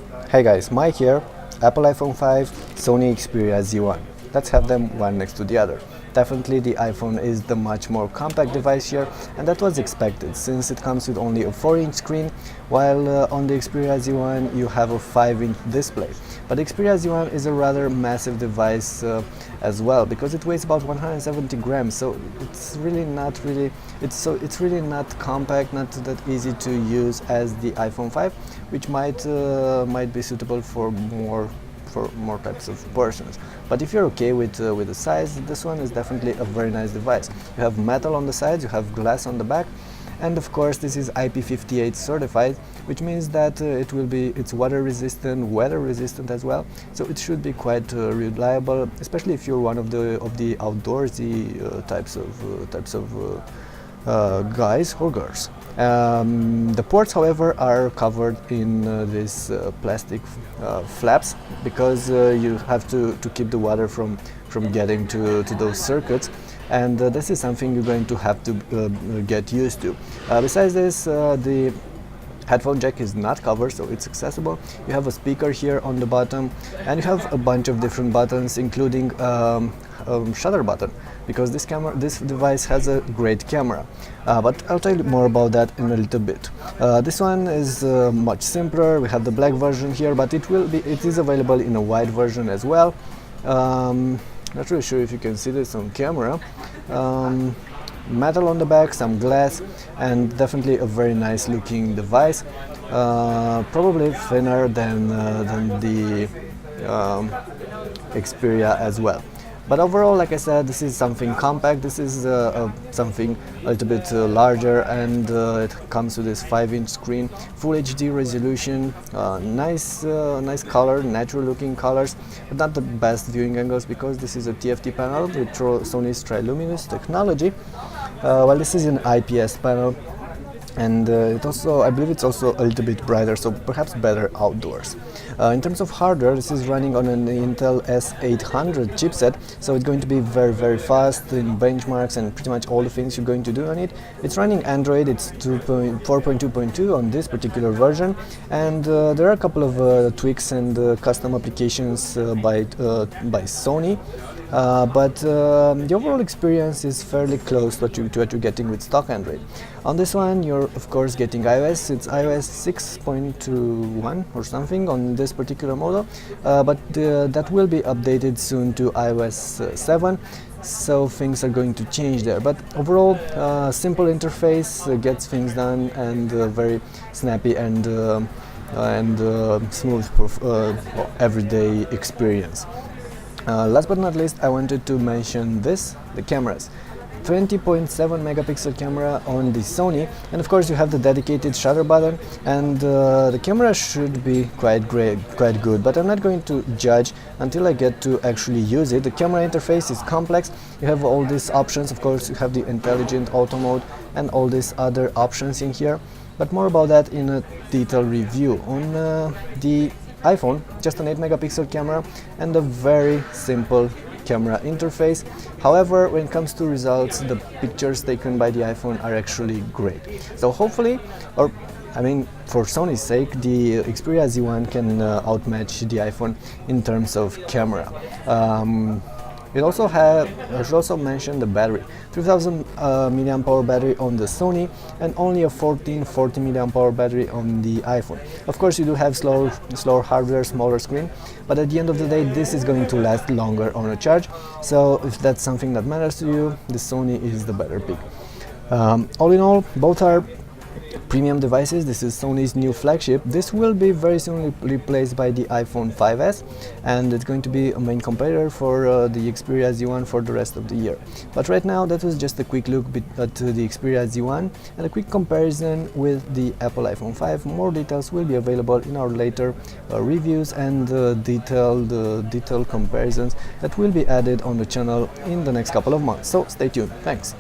Hey guys, Mike here, Apple iPhone 5, Sony Xperia Z1. Let's have them one next to the other. Definitely the iPhone is the much more compact device here, and that was expected since it comes with only a 4-inch screen, while on the Xperia Z1 you have a 5-inch display. But the Xperia Z1 is a rather massive device as well, because it weighs about 170 grams, so it's really not compact, not that easy to use as the iPhone 5, which might be suitable for more types of persons. But if you're okay with the size, this one is definitely a very nice device. You have metal on the sides, you have glass on the back, and of course this is IP58 certified, which means that it's water resistant, weather resistant as well, so it should be quite reliable, especially if you're one of the outdoorsy types of guys or girls. The ports, however, are covered in these plastic flaps, because you have to keep the water from getting to those circuits, and this is something you're going to have to get used to. Besides this, the headphone jack is not covered, so it's accessible. You have a speaker here on the bottom, and you have a bunch of different buttons, including shutter button, because this device has a great camera. But I'll tell you more about that in a little bit. This one is much simpler. We have the black version here, but it is available in a white version as well. Not really sure if you can see this on camera. Metal on the back, some glass, and definitely a very nice looking device. Probably thinner than the Xperia as well. But overall, like I said, this is something compact. This is something a little bit larger, and it comes with this 5-inch screen, full HD resolution, nice color, natural looking colors, but not the best viewing angles, because this is a TFT panel with Sony's Triluminous technology, while this is an IPS panel, and I believe it's also a little bit brighter, so perhaps better outdoors. In terms of hardware, this is running on an Intel S800 chipset, so it's going to be very fast in benchmarks and pretty much all the things you're going to do on it. It's running Android, it's 4.2.2 on this particular version, and there are a couple of tweaks and custom applications by Sony. But the overall experience is fairly close to what you're getting with stock Android. On this one, you're of course getting iOS. It's iOS 6.1 or something on this particular model, but that will be updated soon to iOS 7. So things are going to change there. But overall, simple interface gets things done, and very snappy and smooth everyday experience. Last but not least, I wanted to mention the cameras. 20.7 megapixel camera on the Sony, and of course you have the dedicated shutter button, and the camera should be quite good, but I'm not going to judge until I get to actually use it. The camera interface is complex. You have all these options, of course you have the intelligent auto mode and all these other options in here, but more about that in a detailed review. On the iPhone, just an 8 megapixel camera and a very simple camera interface. However, when it comes to results, the pictures taken by the iPhone are actually great. So hopefully, for Sony's sake, the Xperia Z1 can outmatch the iPhone in terms of camera. I should also mention the battery. 3000 mAh battery on the Sony, and only a 1440 mAh battery on the iPhone. Of course, you do have slower hardware, smaller screen, but at the end of the day, this is going to last longer on a charge. So if that's something that matters to you, the Sony is the better pick. All in all, both are premium devices. This is Sony's new flagship. This will be very soon replaced by the iPhone 5s, and it's going to be a main competitor for the Xperia Z1 for the rest of the year. But right now, that was just a quick look at the Xperia Z1 and a quick comparison with the Apple iPhone 5. More details will be available in our later reviews and detailed comparisons that will be added on the channel in the next couple of months. So stay tuned. Thanks.